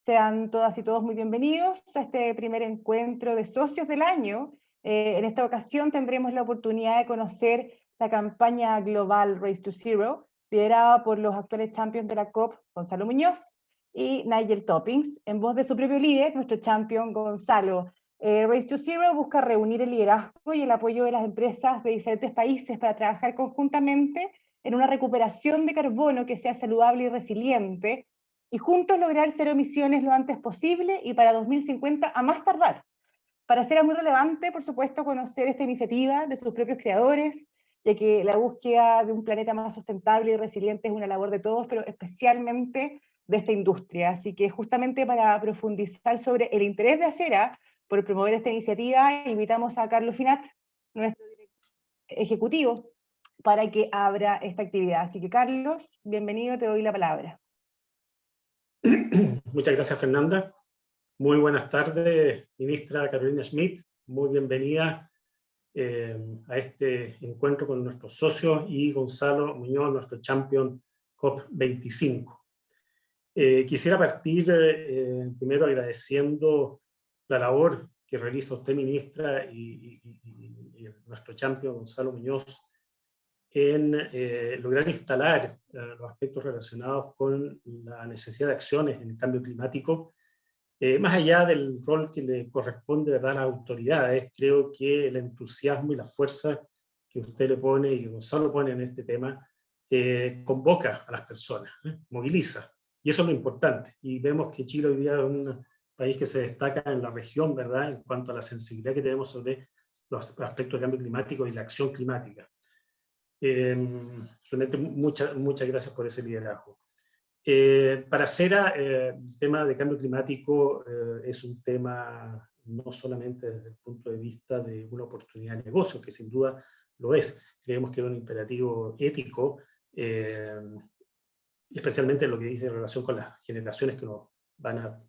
Sean todas y todos muy bienvenidos a este primer encuentro de socios del año. En esta ocasión tendremos la oportunidad de conocer la campaña global Race to Zero, liderada por los actuales champions de la COP, Gonzalo Muñoz y Nigel Toppings, en voz de su propio líder, nuestro champion Gonzalo. Race to Zero busca reunir el liderazgo y el apoyo de las empresas de diferentes países para trabajar conjuntamente en una recuperación de carbono que sea saludable y resiliente, y juntos lograr cero emisiones lo antes posible y para 2050 a más tardar. Para ser muy relevante, por supuesto, conocer esta iniciativa de sus propios creadores, ya que la búsqueda de un planeta más sustentable y resiliente es una labor de todos, pero especialmente de esta industria. Así que justamente para profundizar sobre el interés de Acera por promover esta iniciativa, invitamos a Carlos Finat, nuestro director ejecutivo, para que abra esta actividad. Así que Carlos, bienvenido, te doy la palabra. Muchas gracias, Fernanda. Muy buenas tardes, ministra Carolina Schmidt. Muy bienvenida a este encuentro con nuestros socios y Gonzalo Muñoz, nuestro champion COP25. Quisiera partir primero agradeciendo la labor que realiza usted, ministra, y nuestro champion Gonzalo Muñoz, en lograr instalar los aspectos relacionados con la necesidad de acciones en el cambio climático. Más allá del rol que le corresponde, ¿verdad?, a las autoridades, creo que el entusiasmo y la fuerza que usted le pone y que Gonzalo pone en este tema convoca a las personas, moviliza. Y eso es lo importante. Y vemos que Chile hoy día es un país que se destaca en la región, ¿verdad?, en cuanto a la sensibilidad que tenemos sobre los aspectos de cambio climático y la acción climática. Realmente muchas gracias por ese liderazgo. Para Acera, el tema de cambio climático es un tema no solamente desde el punto de vista de una oportunidad de negocio, que sin duda lo es. Creemos que es un imperativo ético, especialmente lo que dice en relación con las generaciones que nos van a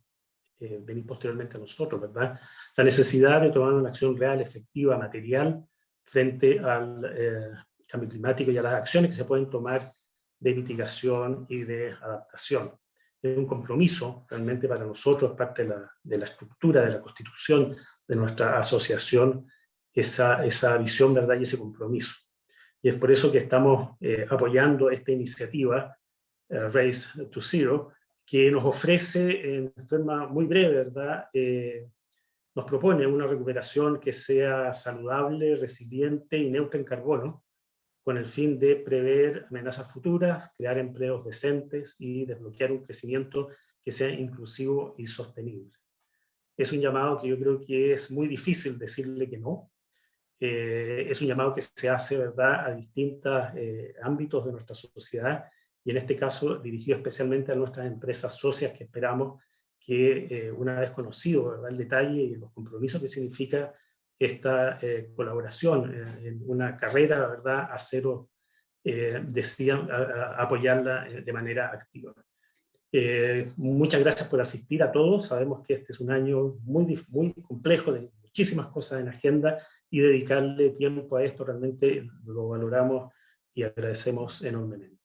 venir posteriormente a nosotros, ¿verdad? La necesidad de tomar una acción real, efectiva, material, frente al cambio climático y a las acciones que se pueden tomar de mitigación y de adaptación. Es un compromiso realmente para nosotros, es parte de la estructura, de la constitución de nuestra asociación, esa visión, ¿verdad?, y ese compromiso. Y es por eso que estamos apoyando esta iniciativa, Race to Zero, que nos ofrece en forma muy breve, ¿verdad?, nos propone una recuperación que sea saludable, resiliente y neutra en carbono, con el fin de prever amenazas futuras, crear empleos decentes y desbloquear un crecimiento que sea inclusivo y sostenible. Es un llamado que yo creo que es muy difícil decirle que no. Es un llamado que se hace, ¿verdad?, a distintos ámbitos de nuestra sociedad, y en este caso dirigido especialmente a nuestras empresas socias, que esperamos que una vez conocido, ¿verdad?, el detalle y los compromisos que significa esta colaboración en una carrera, ¿verdad?, a cero, decidan apoyarla de manera activa. Muchas gracias por asistir a todos. Sabemos que este es un año muy complejo, de muchísimas cosas en agenda, y dedicarle tiempo a esto realmente lo valoramos y agradecemos enormemente.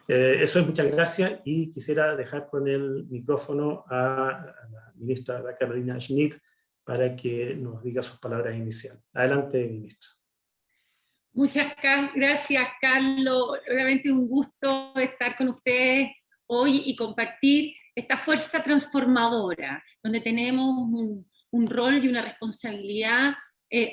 Eso es, muchas gracias, y quisiera dejar con el micrófono a la ministra Carolina Schmidt para que nos diga sus palabras iniciales. Adelante, ministra. Muchas gracias, Carlos. Realmente un gusto estar con ustedes hoy y compartir esta fuerza transformadora, donde tenemos un rol y una responsabilidad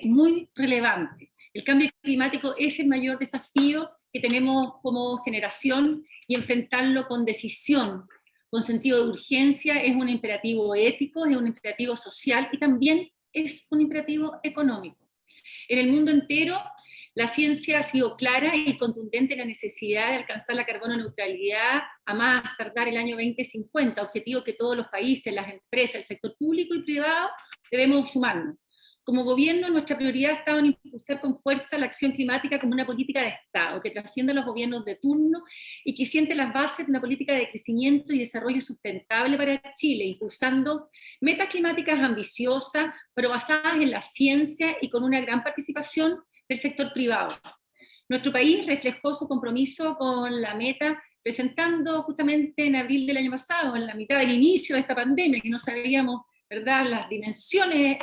muy relevante. El cambio climático es el mayor desafío que tenemos como generación, y enfrentarlo con decisión, con sentido de urgencia, es un imperativo ético, es un imperativo social y también es un imperativo económico. En el mundo entero, la ciencia ha sido clara y contundente en la necesidad de alcanzar la carbono neutralidad a más tardar el año 2050, objetivo que todos los países, las empresas, el sector público y privado debemos sumarnos. Como gobierno, nuestra prioridad ha estado en impulsar con fuerza la acción climática como una política de Estado que trasciende los gobiernos de turno y que siente las bases de una política de crecimiento y desarrollo sustentable para Chile, impulsando metas climáticas ambiciosas, pero basadas en la ciencia y con una gran participación del sector privado. Nuestro país reflejó su compromiso con la meta presentando justamente en abril del año pasado, en la mitad del inicio de esta pandemia, que no sabíamos, ¿verdad?, las dimensiones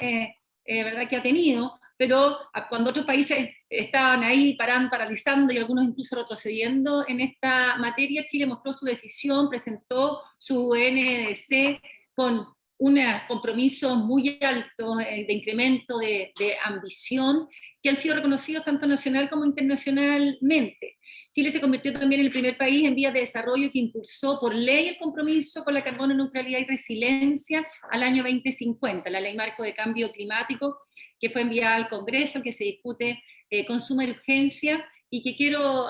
¿verdad?, que ha tenido, pero cuando otros países estaban ahí paralizando y algunos incluso retrocediendo en esta materia, Chile mostró su decisión, presentó su NDC con un compromiso muy alto de incremento de ambición, que han sido reconocidos tanto nacional como internacionalmente. Chile se convirtió también en el primer país en vías de desarrollo que impulsó por ley el compromiso con la carbono neutralidad y resiliencia al año 2050, la ley marco de cambio climático, que fue enviada al Congreso, que se discute con suma urgencia, y que quiero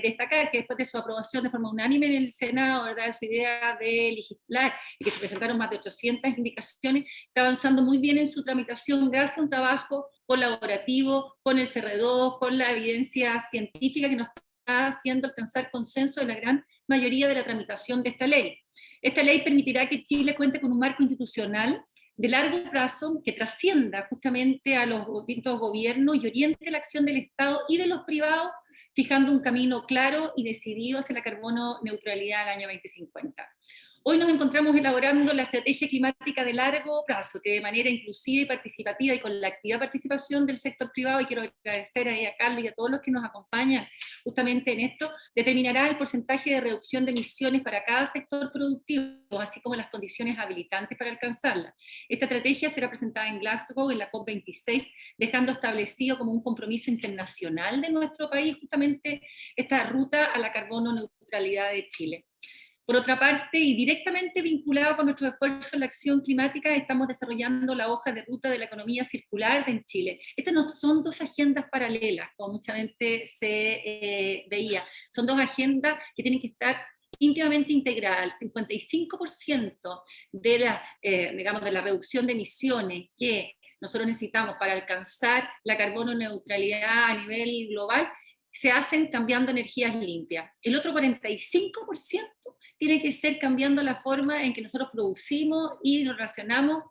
destacar que después de su aprobación de forma unánime en el Senado, ¿verdad?, su idea de legislar, y que se presentaron más de 800 indicaciones, está avanzando muy bien en su tramitación gracias a un trabajo colaborativo con el CR2, con la evidencia científica que nos está haciendo alcanzar consenso de la gran mayoría de la tramitación de esta ley. Esta ley permitirá que Chile cuente con un marco institucional de largo plazo que trascienda justamente a los distintos gobiernos y oriente la acción del Estado y de los privados, fijando un camino claro y decidido hacia la carbono neutralidad al año 2050. Hoy nos encontramos elaborando la estrategia climática de largo plazo, que de manera inclusiva y participativa y con la activa participación del sector privado, y quiero agradecer a Carlos y a todos los que nos acompañan justamente en esto, determinará el porcentaje de reducción de emisiones para cada sector productivo, así como las condiciones habilitantes para alcanzarla. Esta estrategia será presentada en Glasgow en la COP26, dejando establecido como un compromiso internacional de nuestro país justamente esta ruta a la carbono neutralidad de Chile. Por otra parte, y directamente vinculado con nuestro esfuerzo en la acción climática, estamos desarrollando la hoja de ruta de la economía circular en Chile. Estas no son dos agendas paralelas, como mucha gente se veía. Son dos agendas que tienen que estar íntimamente integradas. El 55% de la, digamos, de la reducción de emisiones que nosotros necesitamos para alcanzar la carbono neutralidad a nivel global se hacen cambiando energías limpias. El otro 45% tiene que ser cambiando la forma en que nosotros producimos y nos relacionamos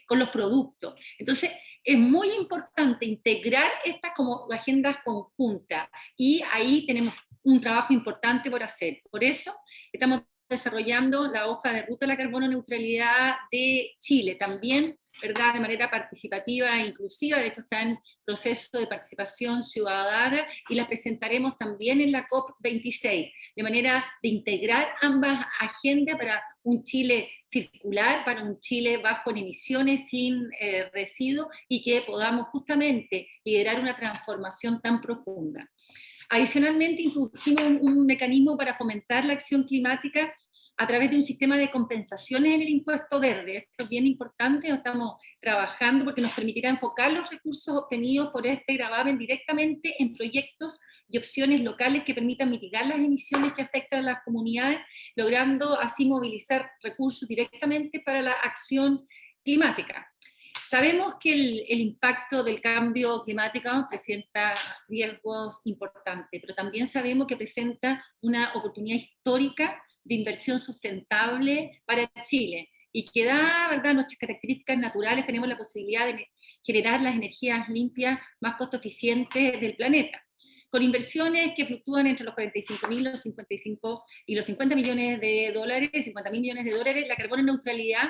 con los productos. Entonces, es muy importante integrar estas como agendas conjuntas, y ahí tenemos un trabajo importante por hacer. Por eso estamos desarrollando la hoja de ruta de la carbono neutralidad de Chile, también, ¿verdad?, de manera participativa e inclusiva. De hecho está en proceso de participación ciudadana, y las presentaremos también en la COP26, de manera de integrar ambas agendas para un Chile circular, para un Chile bajo en emisiones, sin residuos, y que podamos justamente liderar una transformación tan profunda. Adicionalmente, introdujimos un mecanismo para fomentar la acción climática a través de un sistema de compensaciones en el impuesto verde. Esto es bien importante, lo estamos trabajando porque nos permitirá enfocar los recursos obtenidos por este gravamen directamente en proyectos y opciones locales que permitan mitigar las emisiones que afectan a las comunidades, logrando así movilizar recursos directamente para la acción climática. Sabemos que el impacto del cambio climático presenta riesgos importantes, pero también sabemos que presenta una oportunidad histórica de inversión sustentable para Chile, y que da, ¿verdad?, nuestras características naturales, tenemos la posibilidad de generar las energías limpias más costo eficientes del planeta, con inversiones que fluctúan entre los 45.000, los 55 y los 50 millones de dólares, 50.000 millones de dólares. La carbono neutralidad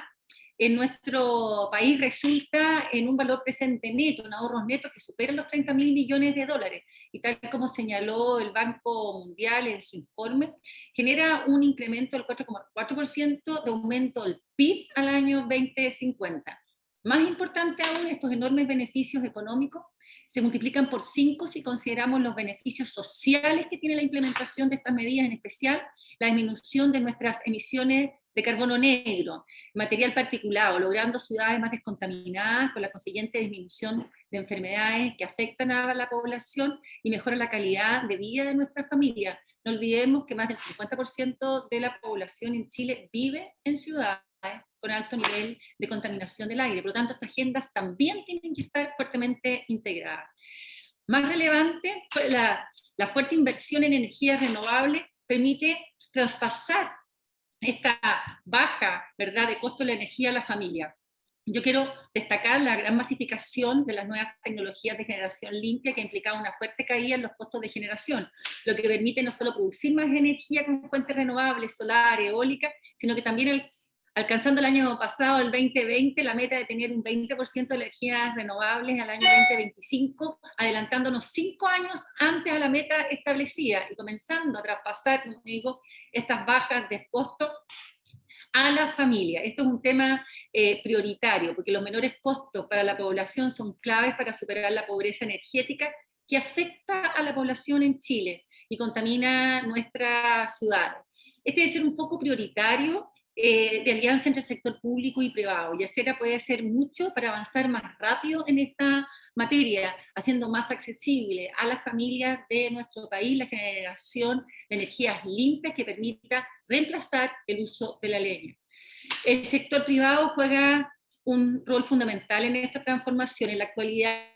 en nuestro país resulta en un valor presente neto, en ahorros netos que superan los 30.000 millones de dólares, y tal como señaló el Banco Mundial en su informe, genera un incremento del 4,4% de aumento del PIB al año 2050. Más importante aún, estos enormes beneficios económicos se multiplican por 5 si consideramos los beneficios sociales que tiene la implementación de estas medidas, en especial la disminución de nuestras emisiones de carbono negro, material particulado, logrando ciudades más descontaminadas, con la consiguiente disminución de enfermedades que afectan a la población y mejora la calidad de vida de nuestra familia. No olvidemos que más del 50% de la población en Chile vive en ciudades con alto nivel de contaminación del aire. Por lo tanto, estas agendas también tienen que estar fuertemente integradas. Más relevante, la fuerte inversión en energías renovables permite traspasar esta baja, ¿verdad?, de costo de la energía a la familia. Yo quiero destacar la gran masificación de las nuevas tecnologías de generación limpia que ha implicado una fuerte caída en los costos de generación, lo que permite no solo producir más energía con fuentes renovables, solar, eólica, sino que también alcanzando el año pasado, el 2020, la meta de tener un 20% de energías renovables al año 2025, adelantándonos 5 años antes a la meta establecida y comenzando a traspasar, como digo, estas bajas de costo a la familia. Esto es un tema prioritario, porque los menores costos para la población son claves para superar la pobreza energética que afecta a la población en Chile y contamina nuestras ciudades. Este debe ser un foco prioritario de alianza entre el sector público y privado, y Acera puede hacer mucho para avanzar más rápido en esta materia, haciendo más accesible a las familias de nuestro país la generación de energías limpias que permita reemplazar el uso de la leña. El sector privado juega un rol fundamental en esta transformación. En la actualidad,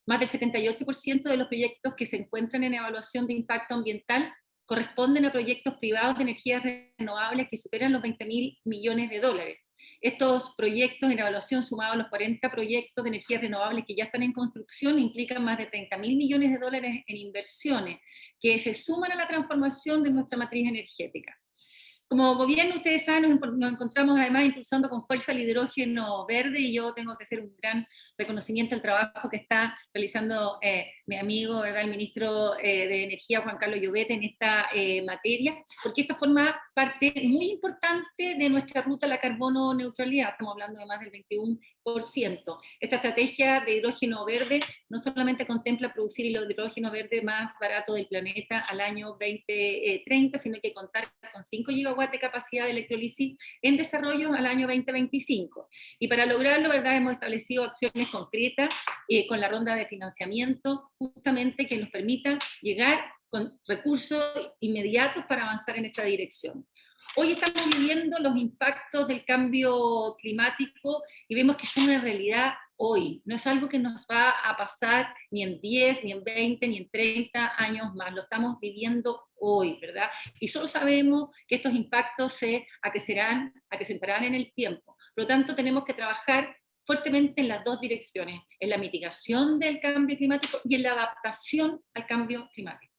más del 78% de los proyectos que se encuentran en evaluación de impacto ambiental corresponden a proyectos privados de energías renovables que superan los 20.000 millones de dólares. Estos proyectos en evaluación, sumados a los 40 proyectos de energías renovables que ya están en construcción, implican más de 30.000 millones de dólares en inversiones que se suman a la transformación de nuestra matriz energética. Como gobierno, ustedes saben, nos encontramos además impulsando con fuerza el hidrógeno verde, y yo tengo que hacer un gran reconocimiento al trabajo que está realizando mi amigo, ¿verdad?, el ministro de Energía, Juan Carlos Llobet, en esta materia, porque esto forma parte muy importante de nuestra ruta a la carbono neutralidad. Estamos hablando de más del 21%. Esta estrategia de hidrógeno verde no solamente contempla producir el hidrógeno verde más barato del planeta al año 2030, sino que contar con 5 gigawatts de capacidad de electrólisis en desarrollo al año 2025. Y para lograrlo, ¿verdad?, hemos establecido acciones concretas con la ronda de financiamiento, justamente que nos permita llegar con recursos inmediatos para avanzar en esta dirección. Hoy estamos viviendo los impactos del cambio climático y vemos que son una realidad hoy. No es algo que nos va a pasar ni en 10, ni en 20, ni en 30 años más. Lo estamos viviendo hoy, ¿verdad? Y solo sabemos que estos impactos se acrecentarán en el tiempo. Por lo tanto, tenemos que trabajar fuertemente en las dos direcciones, en la mitigación del cambio climático y en la adaptación al cambio climático.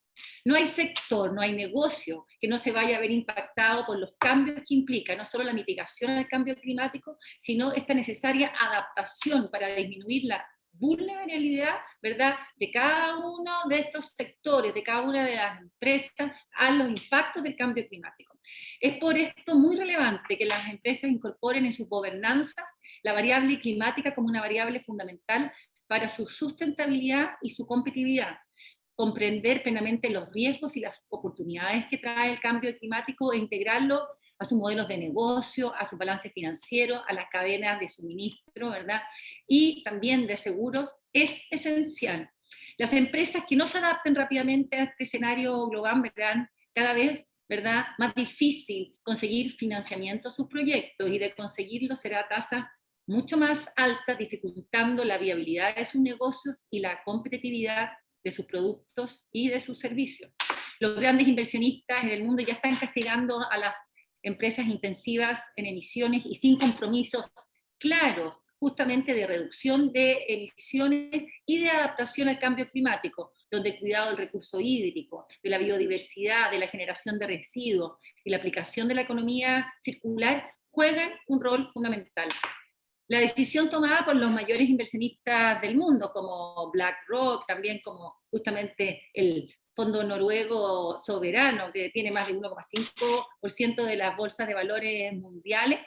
No hay sector, no hay negocio que no se vaya a ver impactado por los cambios que implica no solo la mitigación al cambio climático, sino esta necesaria adaptación para disminuir la vulnerabilidad, ¿verdad?, de cada uno de estos sectores, de cada una de las empresas a los impactos del cambio climático. Es por esto muy relevante que las empresas incorporen en sus gobernanzas la variable climática como una variable fundamental para su sustentabilidad y su competitividad. Comprender plenamente los riesgos y las oportunidades que trae el cambio climático e integrarlo a sus modelos de negocio, a su balance financiero, a las cadenas de suministro, ¿verdad?, y también de seguros, es esencial. Las empresas que no se adapten rápidamente a este escenario global verán cada vez, ¿verdad?, más difícil conseguir financiamiento a sus proyectos, y de conseguirlo será a tasas mucho más altas, dificultando la viabilidad de sus negocios y la competitividad de sus productos y de sus servicios. Los grandes inversionistas en el mundo ya están castigando a las empresas intensivas en emisiones y sin compromisos claros, justamente de reducción de emisiones y de adaptación al cambio climático, donde el cuidado del recurso hídrico, de la biodiversidad, de la generación de residuos y la aplicación de la economía circular juegan un rol fundamental. La decisión tomada por los mayores inversionistas del mundo, como BlackRock, también como justamente el Fondo Noruego Soberano, que tiene más de 1,5% de las bolsas de valores mundiales,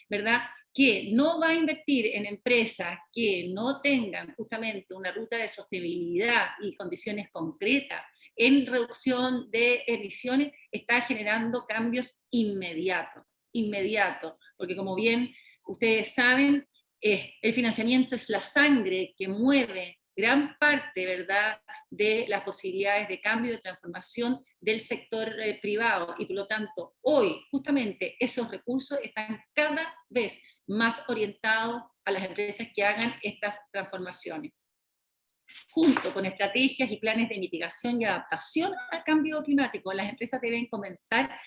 ¿verdad?, que no va a invertir en empresas que no tengan justamente una ruta de sostenibilidad y condiciones concretas en reducción de emisiones, está generando cambios inmediatos, porque como bien ustedes saben, el financiamiento es la sangre que mueve gran parte, ¿verdad?, de las posibilidades de cambio y de transformación del sector privado, y por lo tanto hoy justamente esos recursos están cada vez más orientados a las empresas que hagan estas transformaciones. Junto con estrategias y planes de mitigación y adaptación al cambio climático, las empresas deben comenzar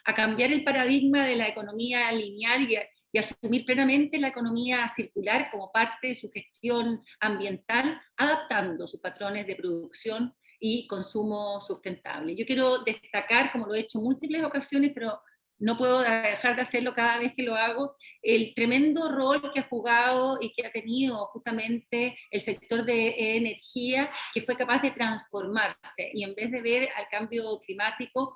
a cambiar el paradigma de la economía lineal y asumir plenamente la economía circular como parte de su gestión ambiental, adaptando sus patrones de producción y consumo sustentable. Yo quiero destacar, como lo he hecho en múltiples ocasiones, pero no puedo dejar de hacerlo cada vez que lo hago, el tremendo rol que ha jugado y que ha tenido justamente el sector de energía, que fue capaz de transformarse y en vez de ver al cambio climático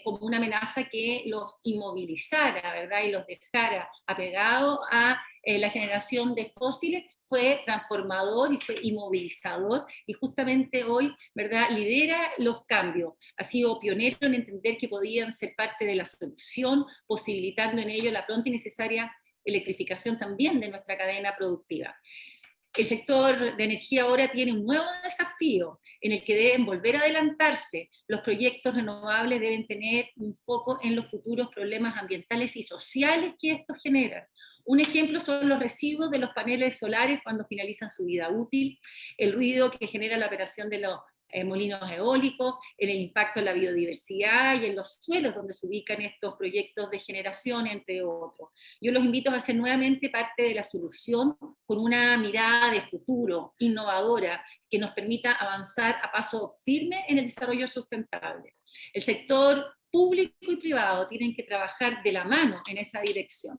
como una amenaza que los inmovilizara, ¿verdad? Y los dejara apegados a la generación de fósiles, fue transformador y fue inmovilizador, y justamente hoy, ¿verdad?, lidera los cambios. Ha sido pionero en entender que podían ser parte de la solución, posibilitando en ello la pronta y necesaria electrificación también de nuestra cadena productiva. El sector de energía ahora tiene un nuevo desafío en el que deben volver a adelantarse. Los proyectos renovables deben tener un foco en los futuros problemas ambientales y sociales que estos generan. Un ejemplo son los residuos de los paneles solares cuando finalizan su vida útil, el ruido que genera la operación de los molinos eólicos, el impacto en la biodiversidad y en los suelos donde se ubican estos proyectos de generación, entre otros. Yo los invito a ser nuevamente parte de la solución con una mirada de futuro, innovadora, que nos permita avanzar a paso firme en el desarrollo sustentable. El sector público y privado tienen que trabajar de la mano en esa dirección.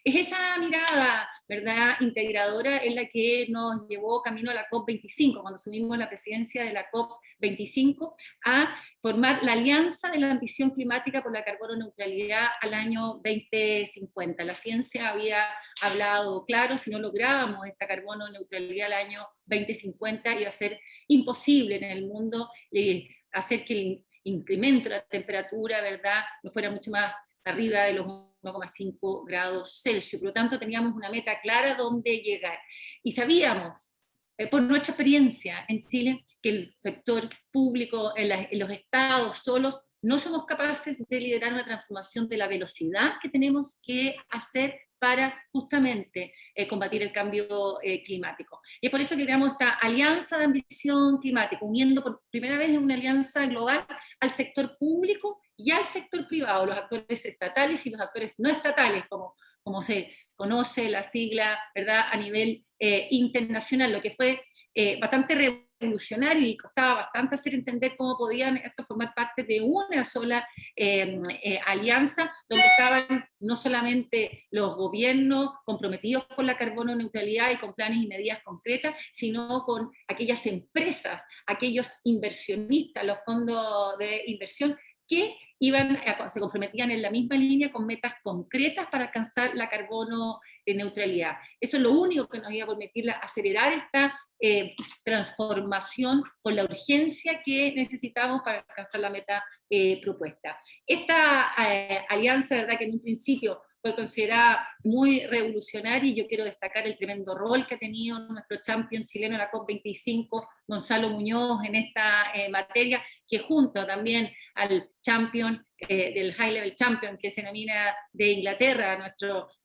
Es esa mirada, ¿verdad?, integradora en la que nos llevó camino a la COP25, cuando asumimos la presidencia de la COP25, a formar la Alianza de la Ambición Climática por la Carbono Neutralidad al año 2050. La ciencia había hablado claro, si no lográbamos esta carbono neutralidad al año 2050, iba a ser imposible en el mundo hacer que el incremento de la temperatura, ¿verdad?, no fuera mucho más arriba de los 1,5 grados Celsius. Por lo tanto, teníamos una meta clara donde llegar. Y sabíamos, por nuestra experiencia en Chile, que el sector público, en los estados solos, no somos capaces de liderar una transformación de la velocidad que tenemos que hacer para justamente combatir el cambio climático. Y es por eso que creamos esta alianza de ambición climática, uniendo por primera vez en una alianza global al sector público y al sector privado, los actores estatales y los actores no estatales, como se conoce la sigla, ¿verdad?, a nivel internacional, lo que fue bastante revolucionario y costaba bastante hacer entender cómo podían estos formar parte de una sola alianza, donde estaban no solamente los gobiernos comprometidos con la carbono neutralidad y con planes y medidas concretas, sino con aquellas empresas, aquellos inversionistas, los fondos de inversión que se comprometían en la misma línea con metas concretas para alcanzar la carbono neutralidad. Eso es lo único que nos iba a permitir acelerar esta transformación con la urgencia que necesitamos para alcanzar la meta propuesta. Esta alianza, ¿verdad?, que en un principio fue considerada muy revolucionaria, y yo quiero destacar el tremendo rol que ha tenido nuestro champion chileno en la COP25, Gonzalo Muñoz, en esta materia, que junto también al champion del High Level Champion, que se denomina de Inglaterra,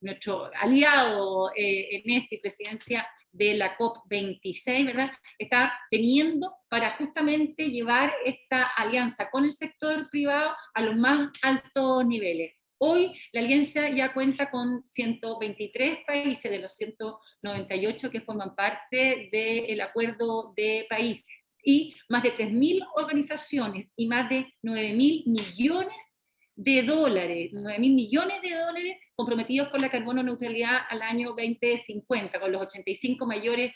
nuestro aliado en esta presidencia de la COP26, ¿verdad?, está teniendo para justamente llevar esta alianza con el sector privado a los más altos niveles. Hoy la alianza ya cuenta con 123 países de los 198 que forman parte del Acuerdo de París, y más de 3.000 organizaciones y más de 9.000 millones de dólares, 9.000 millones de dólares comprometidos con la carbono neutralidad al año 2050, con los 85 mayores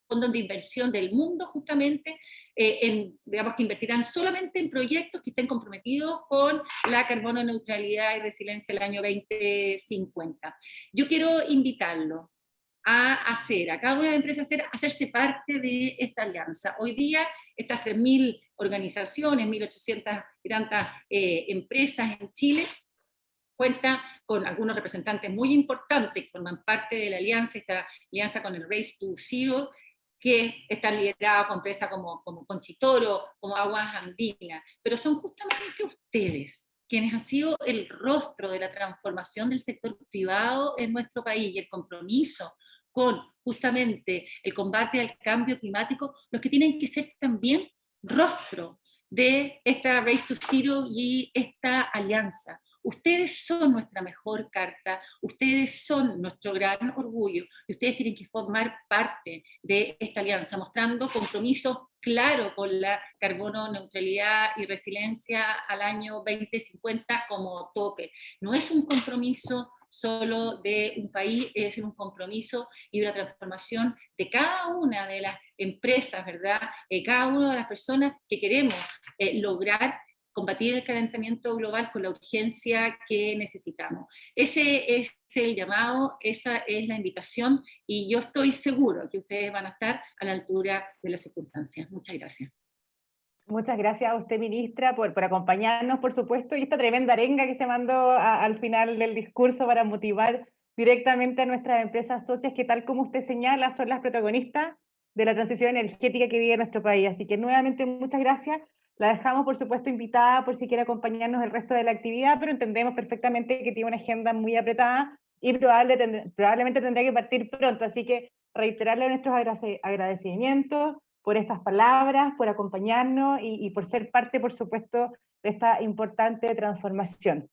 fondos de inversión del mundo, justamente, digamos, que invertirán solamente en proyectos que estén comprometidos con la carbono neutralidad y resiliencia al año 2050. Yo quiero invitarlos a cada una de las empresas a hacerse parte de esta alianza. Hoy día, estas 3.000 organizaciones, 1.800 y tantas empresas en Chile, cuenta con algunos representantes muy importantes que forman parte de la alianza, esta alianza con el Race to Zero, que están lideradas por empresas como Conchitoro, como Aguas Andinas, pero son justamente ustedes quienes han sido el rostro de la transformación del sector privado en nuestro país y el compromiso con justamente el combate al cambio climático, los que tienen que ser también rostro de esta Race to Zero y esta alianza. Ustedes son nuestra mejor carta, ustedes son nuestro gran orgullo y ustedes tienen que formar parte de esta alianza, mostrando compromiso claro con la carbono neutralidad y resiliencia al año 2050 como tope. No es un compromiso solo de un país, es un compromiso y una transformación de cada una de las empresas, ¿verdad? Cada una de las personas que queremos lograr combatir el calentamiento global con la urgencia que necesitamos. Ese es el llamado, esa es la invitación, y yo estoy seguro que ustedes van a estar a la altura de las circunstancias. Muchas gracias. Muchas gracias a usted, ministra, por acompañarnos, por supuesto, y esta tremenda arenga que se mandó al final del discurso para motivar directamente a nuestras empresas socias, que tal como usted señala, son las protagonistas de la transición energética que vive nuestro país. Así que nuevamente muchas gracias. La dejamos, por supuesto, invitada por si quiere acompañarnos el resto de la actividad, pero entendemos perfectamente que tiene una agenda muy apretada y probablemente tendrá que partir pronto. Así que reiterarle nuestros agradecimientos por estas palabras, por acompañarnos y por ser parte, por supuesto, de esta importante transformación.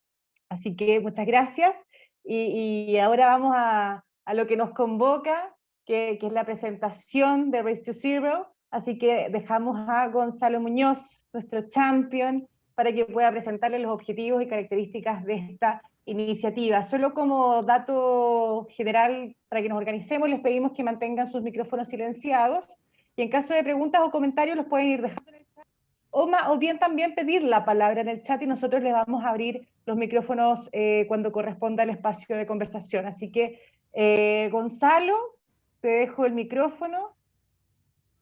Así que muchas gracias y ahora vamos a lo que nos convoca, que es la presentación de Race to Zero. Así que dejamos a Gonzalo Muñoz, nuestro champion, para que pueda presentarle los objetivos y características de esta iniciativa. Solo como dato general, para que nos organicemos, les pedimos que mantengan sus micrófonos silenciados, y en caso de preguntas o comentarios los pueden ir dejando en el chat, o bien también pedir la palabra en el chat y nosotros les vamos a abrir los micrófonos cuando corresponda el espacio de conversación. Así que, Gonzalo, te dejo el micrófono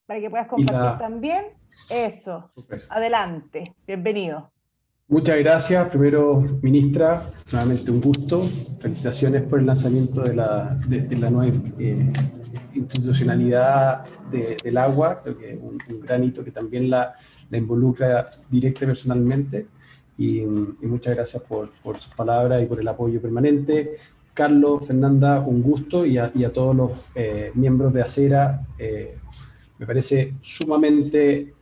para que puedas compartir también. Eso, super. Adelante, bienvenido. Muchas gracias, primero, ministra, nuevamente un gusto. Felicitaciones por el lanzamiento de la nueva institucionalidad del agua, creo que un gran hito que también la involucra directa y personalmente, y muchas gracias por sus palabras y por el apoyo permanente. Carlos, Fernanda, un gusto, y a todos los miembros de Acera, me parece sumamente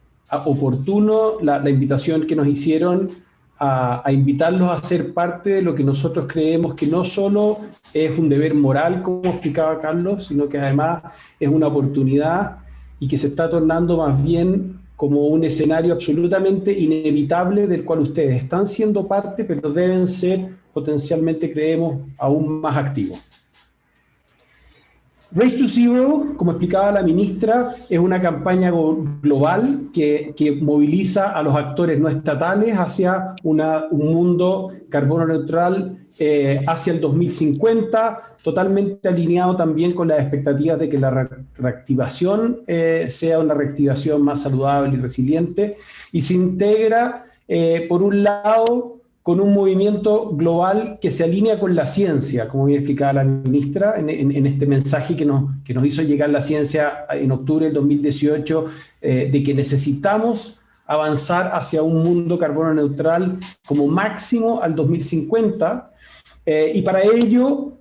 oportuno la invitación que nos hicieron a invitarlos a ser parte de lo que nosotros creemos que no solo es un deber moral, como explicaba Carlos, sino que además es una oportunidad y que se está tornando más bien como un escenario absolutamente inevitable del cual ustedes están siendo parte, pero deben ser potencialmente, creemos, aún más activos. Race to Zero, como explicaba la ministra, es una campaña global que moviliza a los actores no estatales hacia un mundo carbono neutral hacia el 2050, totalmente alineado también con las expectativas de que la reactivación sea una reactivación más saludable y resiliente, y se integra, por un lado, con un movimiento global que se alinea con la ciencia, como bien explicaba la ministra, en este mensaje que nos hizo llegar la ciencia en octubre del 2018, de que necesitamos avanzar hacia un mundo carbono neutral como máximo al 2050, y para ello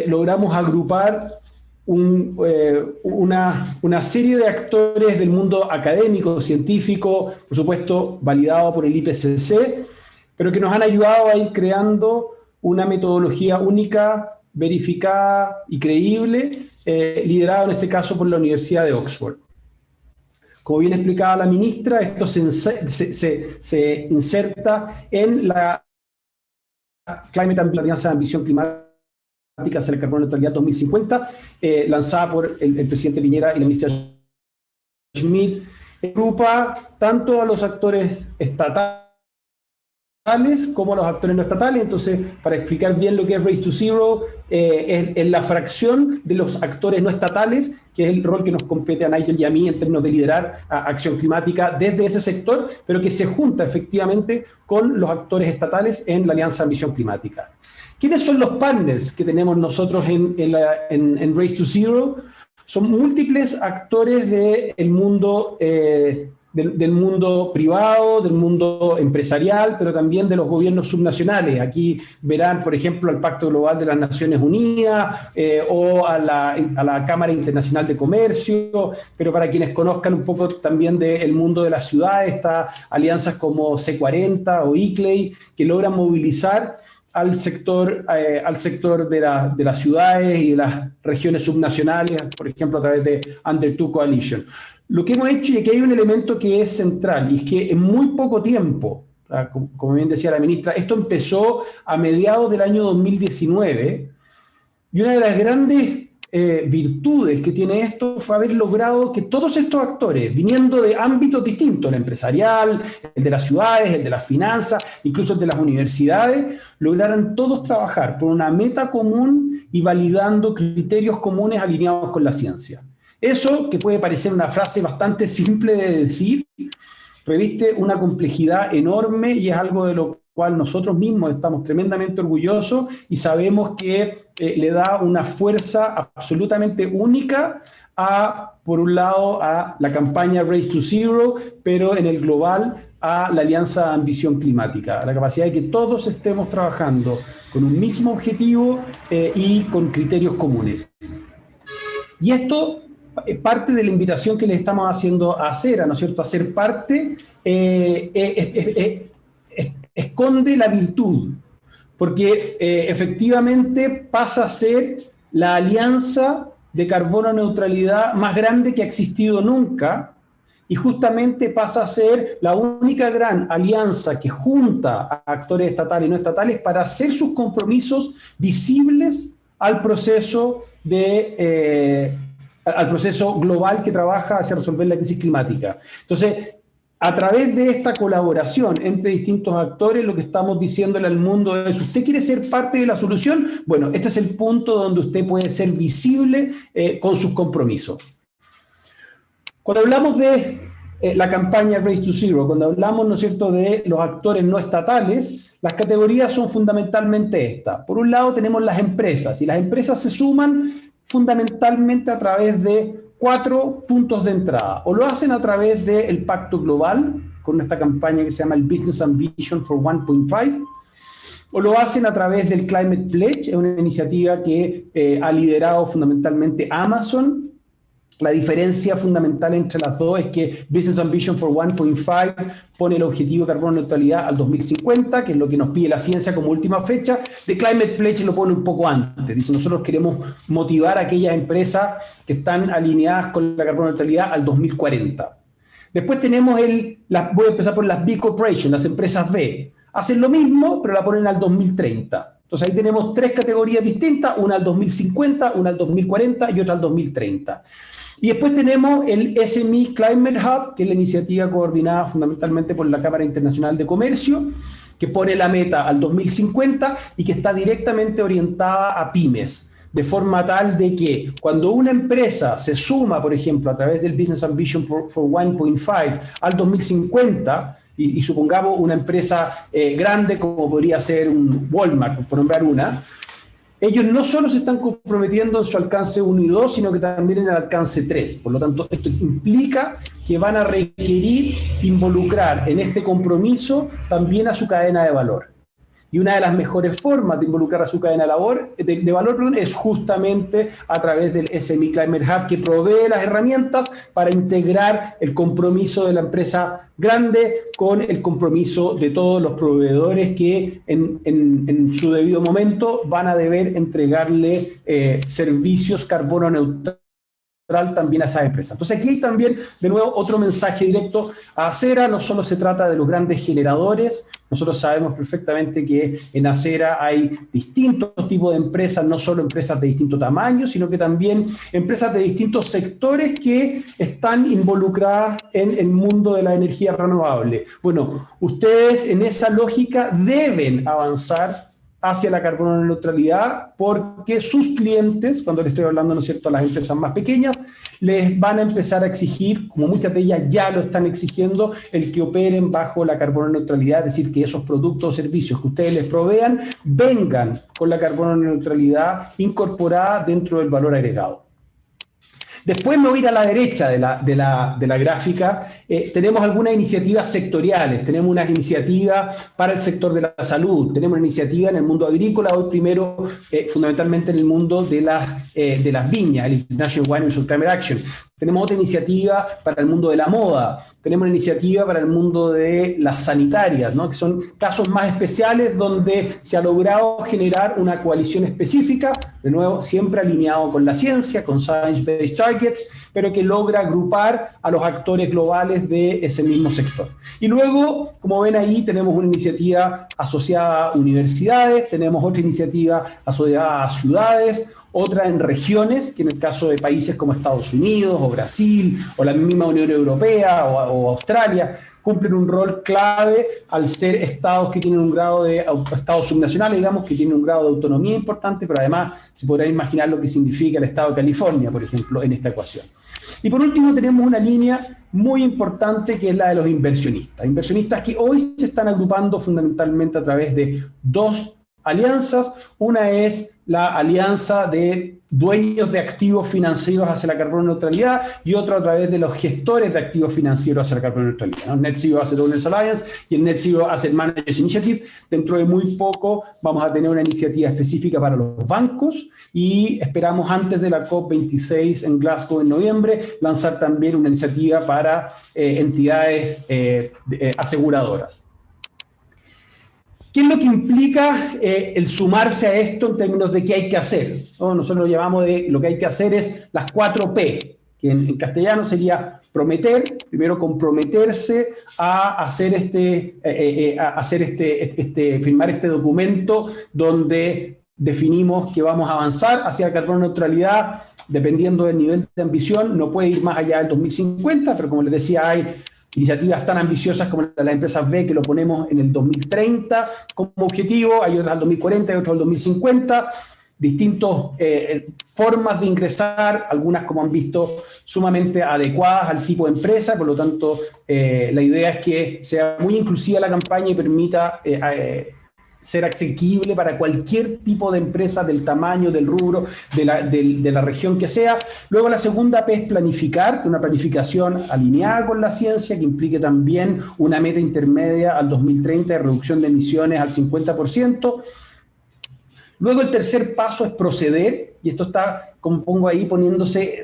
logramos agrupar una serie de actores del mundo académico, científico, por supuesto validado por el IPCC, pero que nos han ayudado a ir creando una metodología única, verificada y creíble, liderada en este caso por la Universidad de Oxford. Como bien explicaba la ministra, esto se inserta en la Climate Ambition, la Alianza de Ambición Climática hacia la Carbono Neutralidad 2050, lanzada por el presidente Piñera y la ministra Schmidt. Agrupa tanto a los actores estatales como a los actores no estatales. Entonces, para explicar bien lo que es Race to Zero, es la fracción de los actores no estatales, que es el rol que nos compete a Nigel y a mí en términos de liderar acción climática desde ese sector, pero que se junta efectivamente con los actores estatales en la Alianza Ambición Climática. ¿Quiénes son los partners que tenemos nosotros en Race to Zero? Son múltiples actores del mundo del mundo privado, del mundo empresarial, pero también de los gobiernos subnacionales. Aquí verán, por ejemplo, al Pacto Global de las Naciones Unidas o a la Cámara Internacional de Comercio, pero para quienes conozcan un poco también del mundo de las ciudades, está alianzas como C40 o ICLEI, que logran movilizar al sector de las ciudades y de las regiones subnacionales, por ejemplo, a través de Under 2 Coalition. Lo que hemos hecho, y aquí hay un elemento que es central, y es que en muy poco tiempo, como bien decía la ministra, esto empezó a mediados del año 2019, y una de las grandes virtudes que tiene esto fue haber logrado que todos estos actores, viniendo de ámbitos distintos, el empresarial, el de las ciudades, el de las finanzas, incluso el de las universidades, lograran todos trabajar por una meta común y validando criterios comunes alineados con la ciencia. Eso, que puede parecer una frase bastante simple de decir, reviste una complejidad enorme y es algo de lo cual nosotros mismos estamos tremendamente orgullosos y sabemos que le da una fuerza absolutamente única por un lado, a la campaña Race to Zero, pero en el global a la Alianza de Ambición Climática, a la capacidad de que todos estemos trabajando con un mismo objetivo y con criterios comunes. Y esto es parte de la invitación que le estamos haciendo a Acera, ¿no es cierto? A ser parte esconde la virtud, porque efectivamente pasa a ser la alianza de carbono neutralidad más grande que ha existido nunca, y justamente pasa a ser la única gran alianza que junta a actores estatales y no estatales para hacer sus compromisos visibles al proceso global que trabaja hacia resolver la crisis climática. Entonces, a través de esta colaboración entre distintos actores, lo que estamos diciéndole al mundo es, ¿usted quiere ser parte de la solución? Bueno, este es el punto donde usted puede ser visible con sus compromisos. Cuando hablamos de la campaña Race to Zero, cuando hablamos, ¿no es cierto?, de los actores no estatales, las categorías son fundamentalmente estas. Por un lado tenemos las empresas, y las empresas se suman fundamentalmente a través de 4 puntos de entrada. O lo hacen a través del Pacto Global, con esta campaña que se llama el Business Ambition for 1.5, o lo hacen a través del Climate Pledge, es una iniciativa que ha liderado fundamentalmente Amazon. La diferencia fundamental entre las dos es que Business Ambition for 1.5 pone el objetivo de carbono neutralidad al 2050, que es lo que nos pide la ciencia como última fecha. The Climate Pledge lo pone un poco antes. Dice, nosotros queremos motivar a aquellas empresas que están alineadas con la carbono neutralidad al 2040. Después tenemos voy a empezar por las B Corporation, las empresas B. Hacen lo mismo, pero la ponen al 2030. Entonces ahí tenemos 3 categorías distintas, una al 2050, una al 2040 y otra al 2030. Y después tenemos el SME Climate Hub, que es la iniciativa coordinada fundamentalmente por la Cámara Internacional de Comercio, que pone la meta al 2050 y que está directamente orientada a pymes, de forma tal de que cuando una empresa se suma, por ejemplo, a través del Business Ambition for 1.5 al 2050, y supongamos una empresa grande como podría ser un Walmart, por nombrar una, ellos no solo se están comprometiendo en su alcance 1 y 2, sino que también en el alcance 3. Por lo tanto, esto implica que van a requerir involucrar en este compromiso también a su cadena de valor. Y una de las mejores formas de involucrar a su cadena de valor es justamente a través del SME Climate Hub, que provee las herramientas para integrar el compromiso de la empresa grande con el compromiso de todos los proveedores que en su debido momento van a deber entregarle servicios carbono neutral también a esa empresa. Entonces aquí hay también, de nuevo, otro mensaje directo a Acera. No solo se trata de los grandes generadores, nosotros sabemos perfectamente que en Acera hay distintos tipos de empresas, no solo empresas de distinto tamaño, sino que también empresas de distintos sectores que están involucradas en el mundo de la energía renovable. Bueno, ustedes en esa lógica deben avanzar hacia la carbono neutralidad, porque sus clientes, cuando le estoy hablando, ¿no es cierto?, a las empresas más pequeñas, les van a empezar a exigir, como muchas de ellas ya lo están exigiendo, el que operen bajo la carbono neutralidad, es decir, que esos productos o servicios que ustedes les provean vengan con la carbono neutralidad incorporada dentro del valor agregado. Después me voy a ir a la derecha de la gráfica. Tenemos algunas iniciativas sectoriales. Tenemos una iniciativa para el sector de la salud. Tenemos una iniciativa en el mundo agrícola. Hoy primero, fundamentalmente en el mundo de las viñas, el International Wine and Climate Action. tenemos otra iniciativa para el mundo de la moda, tenemos una iniciativa para el mundo de las sanitarias, ¿no? Que son casos más especiales donde se ha logrado generar una coalición específica, de nuevo, siempre alineado con la ciencia, con Science-Based Targets, pero que logra agrupar a los actores globales de ese mismo sector. Y luego, como ven ahí, tenemos una iniciativa asociada a universidades, tenemos otra iniciativa asociada a ciudades, otra en regiones, que en el caso de países como Estados Unidos o Brasil o la misma Unión Europea o Australia, cumplen un rol clave al ser estados que tienen un grado de, estados subnacionales, digamos, que tienen un grado de autonomía importante, pero además se podrá imaginar lo que significa el estado de California, por ejemplo, en esta ecuación. Y por último tenemos una línea muy importante que es la de los inversionistas. Inversionistas que hoy se están agrupando fundamentalmente a través de dos alianzas. Una es la alianza de dueños de activos financieros hacia la carbono neutralidad y otra a través de los gestores de activos financieros hacia la carbono neutralidad, ¿no? Net Zero Asset Owners Alliance y el Net Zero Asset Managers Initiative. Dentro de muy poco vamos a tener una iniciativa específica para los bancos y esperamos antes de la COP26 en Glasgow en noviembre lanzar también una iniciativa para entidades aseguradoras. ¿Qué es lo que implica el sumarse a esto en términos de qué hay que hacer? ¿No? Nosotros lo llamamos de lo que hay que hacer es las 4P, que en castellano sería prometer, primero comprometerse a hacer firmar este documento donde definimos que vamos a avanzar hacia la carbono neutralidad dependiendo del nivel de ambición, no puede ir más allá del 2050, pero como les decía, hay iniciativas tan ambiciosas como la de las empresas B, que lo ponemos en el 2030 como objetivo, hay otras al 2040 y otras al 2050, distintas formas de ingresar, algunas como han visto sumamente adecuadas al tipo de empresa, por lo tanto la idea es que sea muy inclusiva la campaña y permita ser asequible para cualquier tipo de empresa del tamaño, del rubro, de la región que sea. Luego la segunda P es planificar, una planificación alineada con la ciencia que implique también una meta intermedia al 2030 de reducción de emisiones al 50%. Luego el tercer paso es proceder, y esto está, como pongo ahí,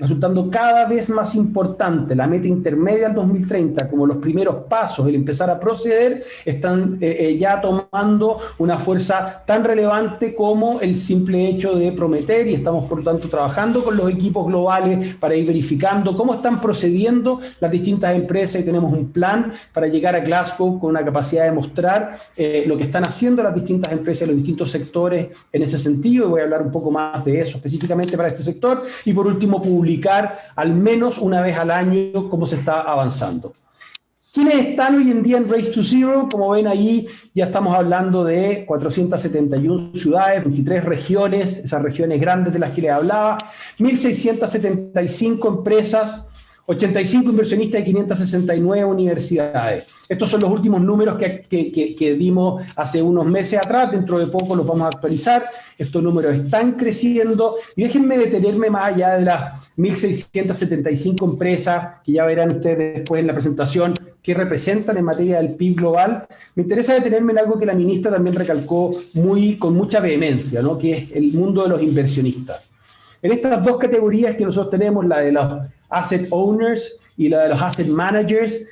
resultando cada vez más importante. La meta intermedia al 2030, como los primeros pasos, el empezar a proceder, están ya tomando una fuerza tan relevante como el simple hecho de prometer, y estamos por lo tanto trabajando con los equipos globales para ir verificando cómo están procediendo las distintas empresas, y tenemos un plan para llegar a Glasgow con una capacidad de mostrar lo que están haciendo las distintas empresas, los distintos sectores en ese sentido, y voy a hablar un poco más de eso específicamente para este sector. Y por último, publicar al menos una vez al año cómo se está avanzando. ¿Quiénes están hoy en día en Race to Zero? Como ven ahí, ya estamos hablando de 471 ciudades, 23 regiones, esas regiones grandes de las que les hablaba, 1.675 empresas, 85 inversionistas y 569 universidades. Estos son los últimos números que dimos hace unos meses atrás, dentro de poco los vamos a actualizar. Estos números están creciendo y déjenme detenerme más allá de las 1.675 empresas que ya verán ustedes después en la presentación que representan en materia del PIB global. Me interesa detenerme en algo que la ministra también recalcó con mucha vehemencia, ¿no? Que es el mundo de los inversionistas. En estas dos categorías que nosotros tenemos, la de los asset owners y la de los asset managers,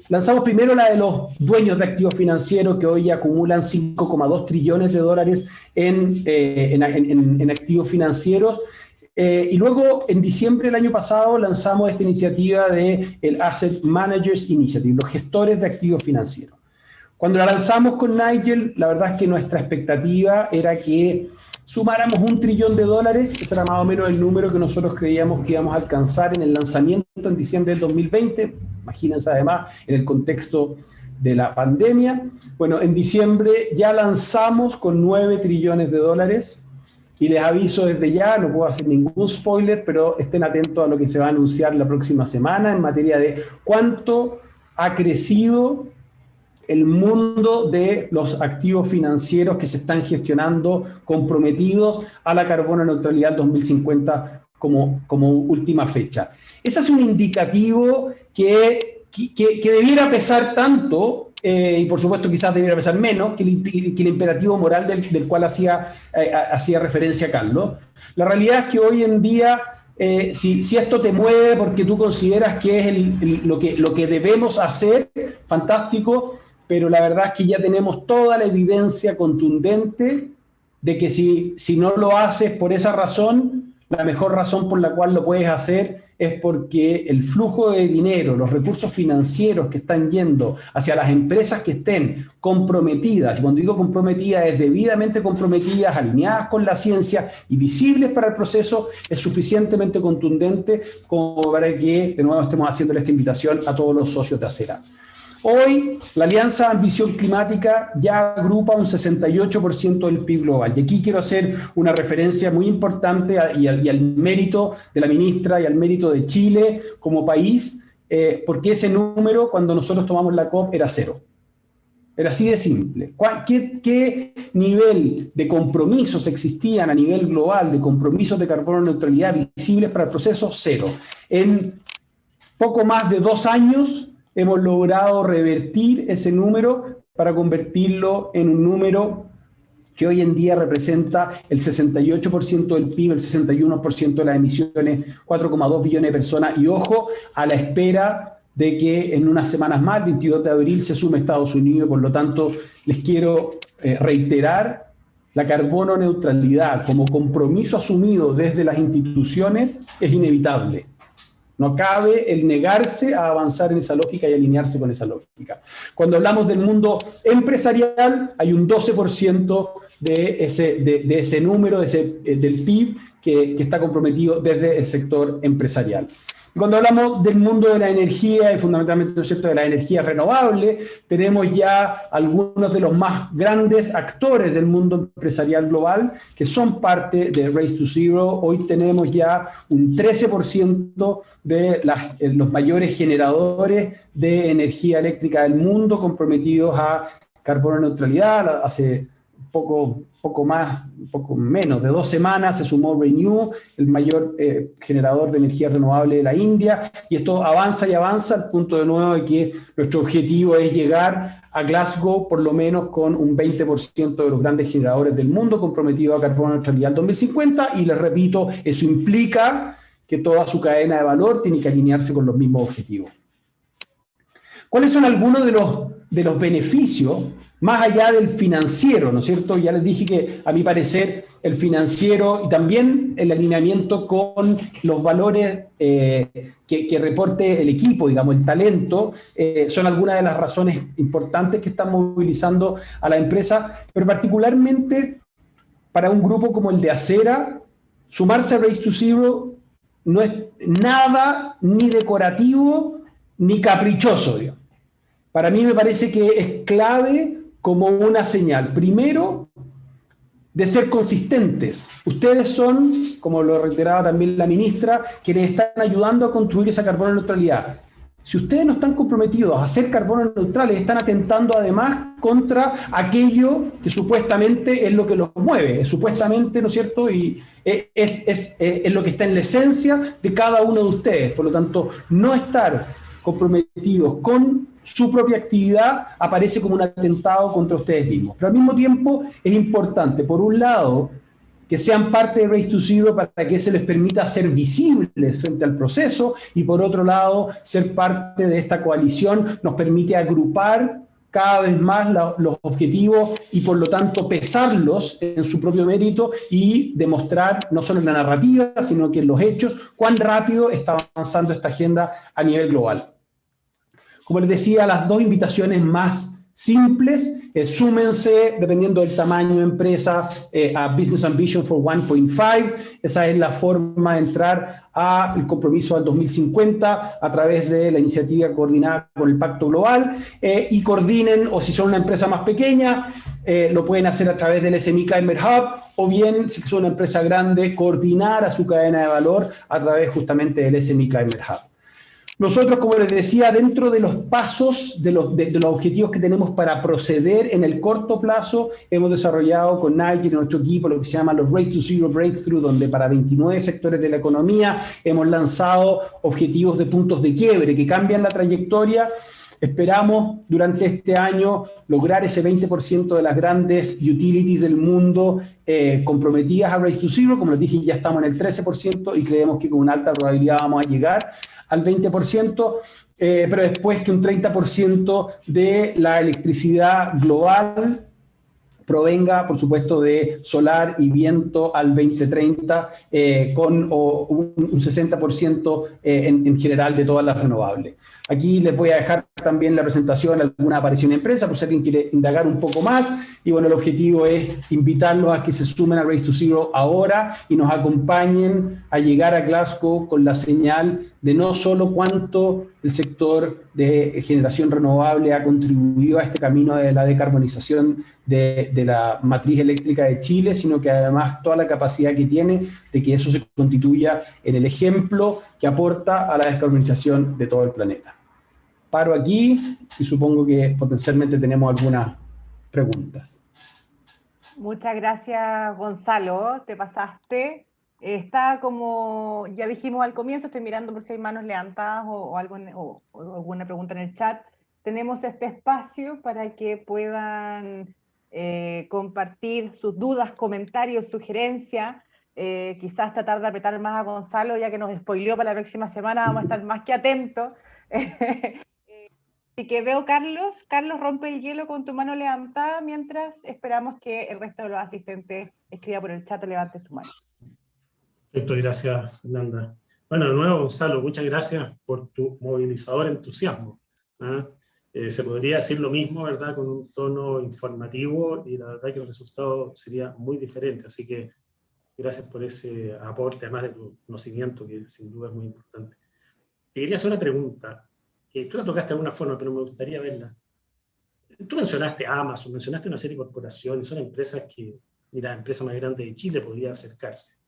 lanzamos primero la de los dueños de activos financieros que hoy acumulan 5,2 trillones de dólares en activos financieros. Y luego, en diciembre del año pasado, lanzamos esta iniciativa del Asset Managers Initiative, los gestores de activos financieros. Cuando la lanzamos con Nigel, la verdad es que nuestra expectativa era que sumáramos $1 trillón, ese era más o menos el número que nosotros creíamos que íbamos a alcanzar en el lanzamiento en diciembre del 2020, imagínense además en el contexto de la pandemia. Bueno, en diciembre ya lanzamos con $9 trillones, y les aviso desde ya, no puedo hacer ningún spoiler, pero estén atentos a lo que se va a anunciar la próxima semana en materia de cuánto ha crecido el mundo de los activos financieros que se están gestionando comprometidos a la carbono neutralidad 2050 como última fecha. Ese es un indicativo que debiera pesar tanto, y por supuesto quizás debiera pesar menos, que el imperativo moral del cual hacía referencia Carlos. La realidad es que hoy en día si esto te mueve porque tú consideras que es lo que debemos hacer, fantástico, pero la verdad es que ya tenemos toda la evidencia contundente de que si no lo haces por esa razón, la mejor razón por la cual lo puedes hacer es porque el flujo de dinero, los recursos financieros que están yendo hacia las empresas que estén comprometidas, y cuando digo comprometidas es debidamente comprometidas, alineadas con la ciencia y visibles para el proceso, es suficientemente contundente como para que de nuevo estemos haciéndole esta invitación a todos los socios de Acera. Hoy, la Alianza Ambición Climática ya agrupa un 68% del PIB global. Y aquí quiero hacer una referencia muy importante y al mérito de la ministra y al mérito de Chile como país, porque ese número, cuando nosotros tomamos la COP, era 0. Era así de simple. ¿Qué nivel de compromisos existían a nivel global, de compromisos de carbono neutralidad visibles para el proceso? 0. En poco más de 2 años, hemos logrado revertir ese número para convertirlo en un número que hoy en día representa el 68% del PIB, el 61% de las emisiones, 4,2 billones de personas. Y ojo, a la espera de que en unas semanas más, el 22 de abril, se sume Estados Unidos. Por lo tanto, les quiero reiterar, la carbono neutralidad como compromiso asumido desde las instituciones es inevitable. No cabe el negarse a avanzar en esa lógica y alinearse con esa lógica. Cuando hablamos del mundo empresarial, hay un 12% de ese número, del PIB, que está comprometido desde el sector empresarial. Cuando hablamos del mundo de la energía y fundamentalmente, ¿no es cierto?, de la energía renovable, tenemos ya algunos de los más grandes actores del mundo empresarial global que son parte de Race to Zero. Hoy tenemos ya un 13% de los mayores generadores de energía eléctrica del mundo comprometidos a carbono neutralidad. Hace poco menos de 2 semanas se sumó Renew, el mayor generador de energía renovable de la India, y esto avanza y avanza al punto de nuevo de que nuestro objetivo es llegar a Glasgow por lo menos con un 20% de los grandes generadores del mundo comprometidos a carbono neutralidad 2050, y les repito, eso implica que toda su cadena de valor tiene que alinearse con los mismos objetivos. ¿Cuáles son algunos de los beneficios más allá del financiero, ¿no es cierto? Ya les dije que, a mi parecer, el financiero y también el alineamiento con los valores que reporte el equipo, digamos, el talento, son algunas de las razones importantes que están movilizando a la empresa, pero particularmente para un grupo como el de Acera, sumarse a Race to Zero no es nada ni decorativo ni caprichoso, digamos. Para mí me parece que es clave como una señal, primero, de ser consistentes. Ustedes son, como lo reiteraba también la ministra, quienes están ayudando a construir esa carbono neutralidad. Si ustedes no están comprometidos a ser carbono neutrales, están atentando además contra aquello que supuestamente es lo que los mueve, supuestamente, ¿no es cierto? Y es lo que está en la esencia de cada uno de ustedes. Por lo tanto, no estar comprometidos con su propia actividad aparece como un atentado contra ustedes mismos. Pero al mismo tiempo es importante, por un lado, que sean parte de Race to Zero para que se les permita ser visibles frente al proceso, y por otro lado, ser parte de esta coalición nos permite agrupar cada vez más los objetivos y por lo tanto pesarlos en su propio mérito y demostrar no solo en la narrativa, sino que en los hechos cuán rápido está avanzando esta agenda a nivel global. Como les decía, las 2 invitaciones más simples, súmense, dependiendo del tamaño de empresa, a Business Ambition for 1.5. Esa es la forma de entrar al compromiso al 2050 a través de la iniciativa coordinada con el Pacto Global, y coordinen, o si son una empresa más pequeña, lo pueden hacer a través del SME Climate Hub, o bien, si son una empresa grande, coordinar a su cadena de valor a través justamente del SME Climate Hub. Nosotros, como les decía, dentro de los pasos, de los objetivos que tenemos para proceder en el corto plazo, hemos desarrollado con Nike y nuestro equipo lo que se llama los Race to Zero Breakthrough, donde para 29 sectores de la economía hemos lanzado objetivos de puntos de quiebre que cambian la trayectoria Esperamos durante este año lograr ese 20% de las grandes utilities del mundo comprometidas a Race to Zero. Como les dije, ya estamos en el 13% y creemos que con una alta probabilidad vamos a llegar al 20%, pero después que un 30% de la electricidad global provenga, por supuesto, de solar y viento al 2030, con un 60% en general de todas las renovables. Aquí les voy a dejar también la presentación, alguna aparición en empresa, por si alguien quiere indagar un poco más. Y bueno, el objetivo es invitarlos a que se sumen a Race to Zero ahora y nos acompañen a llegar a Glasgow con la señal de no solo cuánto el sector de generación renovable ha contribuido a este camino de la decarbonización de la matriz eléctrica de Chile, sino que además toda la capacidad que tiene de que eso se constituya en el ejemplo que aporta a la descarbonización de todo el planeta. Paro aquí y supongo que potencialmente tenemos algunas preguntas. Muchas gracias, Gonzalo, te pasaste. Está como ya dijimos al comienzo, estoy mirando por si hay manos levantadas o alguna pregunta en el chat. Tenemos este espacio para que puedan compartir sus dudas, comentarios, sugerencias. Quizás tratar de apretar más a Gonzalo, ya que nos spoileó para la próxima semana, vamos a estar más que atentos. Así que veo Carlos, rompe el hielo con tu mano levantada, mientras esperamos que el resto de los asistentes escriba por el chat o levante su mano. Perfecto, gracias, Fernanda. Bueno, de nuevo, Gonzalo, muchas gracias por tu movilizador entusiasmo. Se podría decir lo mismo, ¿verdad?, con un tono informativo, y la verdad que el resultado sería muy diferente. Así que gracias por ese aporte, además de tu conocimiento, que sin duda es muy importante. Te quería hacer una pregunta. Tú la tocaste de alguna forma, pero me gustaría verla. Tú mencionaste Amazon, mencionaste una serie de corporaciones, son empresas que, mira, la empresa más grande de Chile podría acercarse.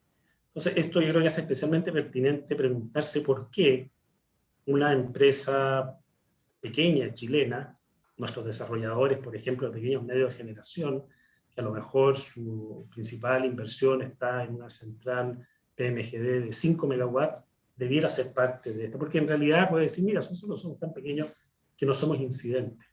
Entonces, esto yo creo que es especialmente pertinente preguntarse por qué una empresa pequeña, chilena, nuestros desarrolladores, por ejemplo, de pequeños medios de generación, que a lo mejor su principal inversión está en una central PMGD de 5 megawatts, debiera ser parte de esto, porque en realidad puede decir, mira, nosotros somos tan pequeños que no somos incidentes.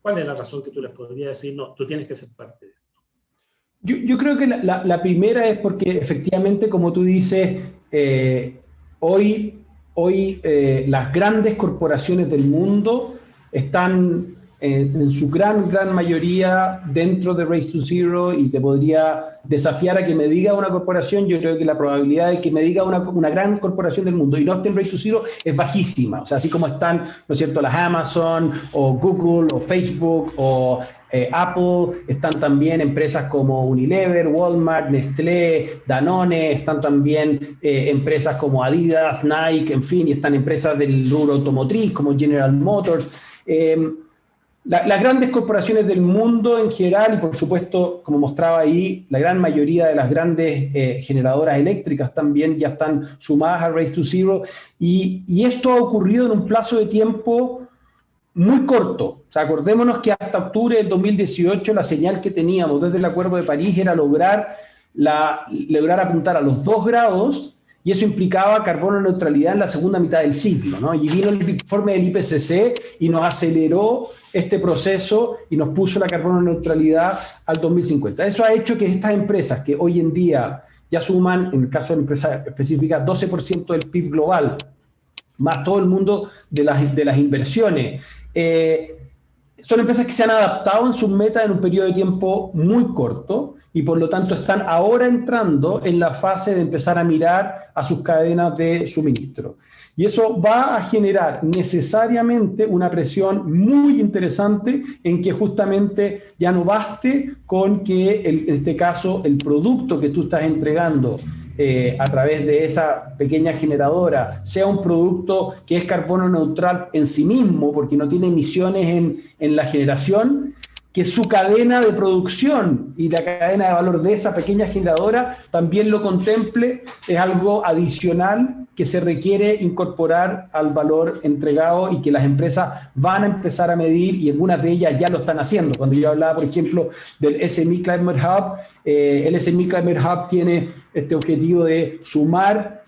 ¿Cuál es la razón que tú les podrías decir, no, tú tienes que ser parte de esto? Yo creo que la primera es porque efectivamente, como tú dices, hoy las grandes corporaciones del mundo están en su gran mayoría dentro de Race to Zero, y te podría desafiar a que me diga una corporación. Yo creo que la probabilidad de que me diga una gran corporación del mundo y no esté en Race to Zero es bajísima. O sea, así como están, ¿no es cierto?, las Amazon o Google o Facebook o Apple, están también empresas como Unilever, Walmart, Nestlé, Danone, están también empresas como Adidas, Nike, en fin, y están empresas del rubro automotriz como General Motors. Las grandes corporaciones del mundo en general, y por supuesto, como mostraba ahí, la gran mayoría de las grandes generadoras eléctricas también ya están sumadas a Race to Zero, y esto ha ocurrido en un plazo de tiempo muy corto. O sea, acordémonos que hasta octubre del 2018 la señal que teníamos desde el Acuerdo de París era lograr apuntar a los 2 grados, y eso implicaba carbono neutralidad en la segunda mitad del siglo, ¿no? Y vino el informe del IPCC y nos aceleró este proceso y nos puso la carbono neutralidad al 2050. Eso ha hecho que estas empresas, que hoy en día ya suman, en el caso de la empresa específica, 12% del PIB global, más todo el mundo de las inversiones, son empresas que se han adaptado en sus metas en un periodo de tiempo muy corto, y por lo tanto están ahora entrando en la fase de empezar a mirar a sus cadenas de suministro. Y eso va a generar necesariamente una presión muy interesante en que justamente ya no baste con que, en este caso, el producto que tú estás entregando a través de esa pequeña generadora sea un producto que es carbono neutral en sí mismo, porque no tiene emisiones en la generación, que su cadena de producción y la cadena de valor de esa pequeña generadora también lo contemple. Es algo adicional que se requiere incorporar al valor entregado y que las empresas van a empezar a medir, y algunas de ellas ya lo están haciendo. Cuando yo hablaba, por ejemplo, del SME Climate Hub, el SME Climate Hub tiene este objetivo de sumar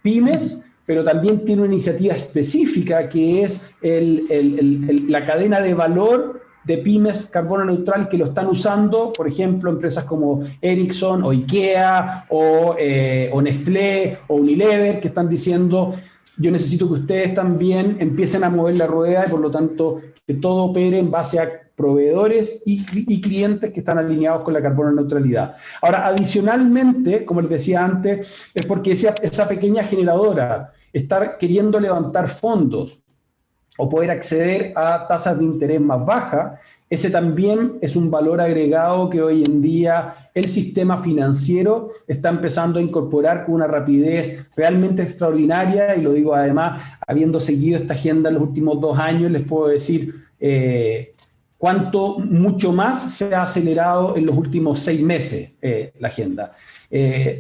pymes pero también tiene una iniciativa específica que es la cadena de valor de pymes carbono neutral que lo están usando, por ejemplo, empresas como Ericsson o IKEA o Nestlé o Unilever, que están diciendo: yo necesito que ustedes también empiecen a mover la rueda y por lo tanto que todo opere en base a proveedores y clientes que están alineados con la carbono neutralidad. Ahora, adicionalmente, como les decía antes, es porque esa pequeña generadora estar queriendo levantar fondos o poder acceder a tasas de interés más bajas, ese también es un valor agregado que hoy en día el sistema financiero está empezando a incorporar con una rapidez realmente extraordinaria, y lo digo además, habiendo seguido esta agenda en los últimos 2 años, les puedo decir cuánto mucho más se ha acelerado en los últimos 6 meses la agenda.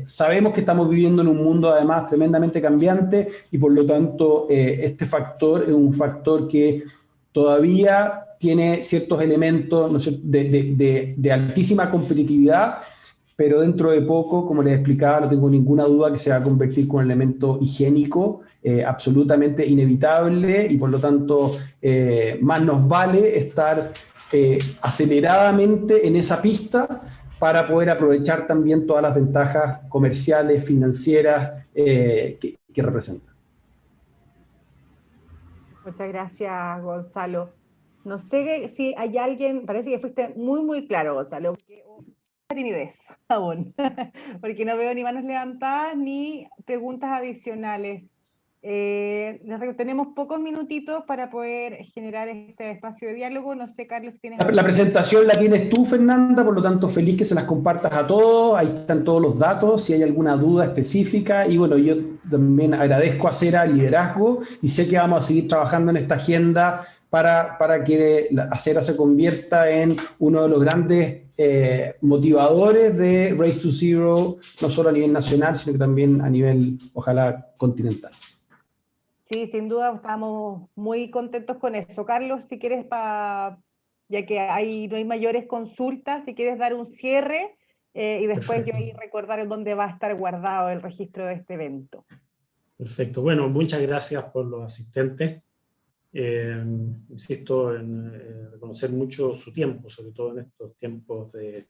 Sabemos que estamos viviendo en un mundo además tremendamente cambiante y por lo tanto este factor es un factor que todavía tiene ciertos elementos, ¿no sé?, de altísima competitividad, pero dentro de poco, como les explicaba, no tengo ninguna duda que se va a convertir con un elemento higiénico absolutamente inevitable, y por lo tanto más nos vale estar aceleradamente en esa pista para poder aprovechar también todas las ventajas comerciales, financieras que representa. Muchas gracias, Gonzalo. No sé si hay alguien, parece que fuiste muy claro, Gonzalo, porque timidez aún, porque no veo ni manos levantadas ni preguntas adicionales. Tenemos pocos minutitos para poder generar este espacio de diálogo. No sé, Carlos, si tienes... La presentación la tienes tú, Fernanda, por lo tanto feliz que se las compartas a todos. Ahí están todos los datos, si hay alguna duda específica. Y bueno, yo también agradezco a Acera el liderazgo y sé que vamos a seguir trabajando en esta agenda para que Acera se convierta en uno de los grandes motivadores de Race to Zero, no solo a nivel nacional, sino que también a nivel, ojalá, continental. Sí, sin duda estamos muy contentos con eso. Carlos, si quieres, ya que no hay mayores consultas, si quieres dar un cierre y después Perfecto. yo ahí recordar en dónde va a estar guardado el registro de este evento. Perfecto. Bueno, muchas gracias por los asistentes. Insisto en reconocer mucho su tiempo, sobre todo en estos tiempos de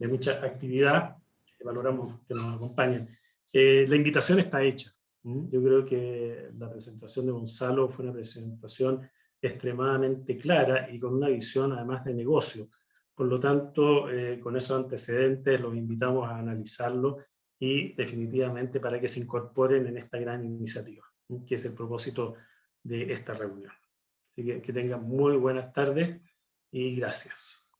mucha actividad. Valoramos que nos acompañen. La invitación está hecha. Yo creo que la presentación de Gonzalo fue una presentación extremadamente clara y con una visión además de negocio. Por lo tanto, con esos antecedentes los invitamos a analizarlo y definitivamente para que se incorporen en esta gran iniciativa, que es el propósito de esta reunión. Así que tengan muy buenas tardes y gracias.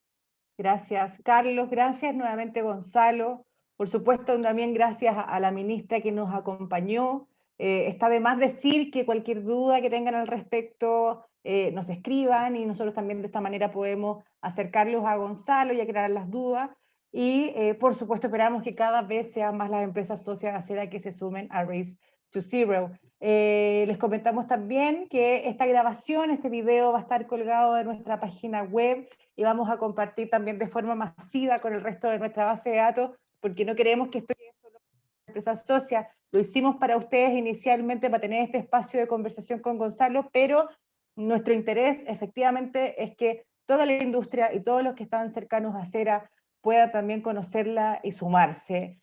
Gracias, Carlos. Gracias nuevamente, Gonzalo. Por supuesto, también gracias a la ministra que nos acompañó. Está de más decir que cualquier duda que tengan al respecto nos escriban, y nosotros también de esta manera podemos acercarlos a Gonzalo y aclarar las dudas. Y por supuesto esperamos que cada vez sean más las empresas socias de Acera que se sumen a Race to Zero. Les comentamos también que esta grabación, este video va a estar colgado en nuestra página web y vamos a compartir también de forma masiva con el resto de nuestra base de datos, porque no queremos que esto quede solo en empresas socias. Lo hicimos para ustedes inicialmente, para tener este espacio de conversación con Gonzalo, pero nuestro interés efectivamente es que toda la industria y todos los que están cercanos a Acera puedan también conocerla y sumarse.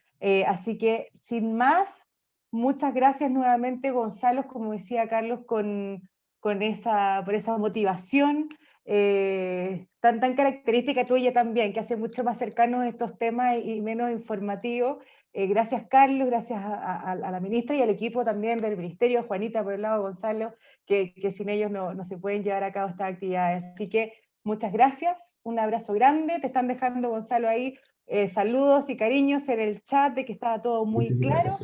Así que, sin más, muchas gracias nuevamente, Gonzalo, como decía Carlos, por esa motivación tan característica tuya también, que hace mucho más cercanos estos temas y menos informativos. Gracias, Carlos, gracias a la ministra y al equipo también del Ministerio, Juanita por el lado, Gonzalo, que sin ellos no se pueden llevar a cabo estas actividades. Así que muchas gracias, un abrazo grande. Te están dejando, Gonzalo, ahí saludos y cariños en el chat de que estaba todo muy claro.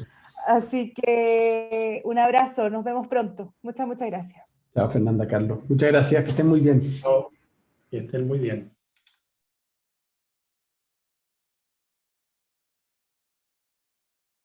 Así que un abrazo, nos vemos pronto. Muchas gracias. Chao, Fernanda, Carlos. Muchas gracias, que estén muy bien. Chao. Que estén muy bien.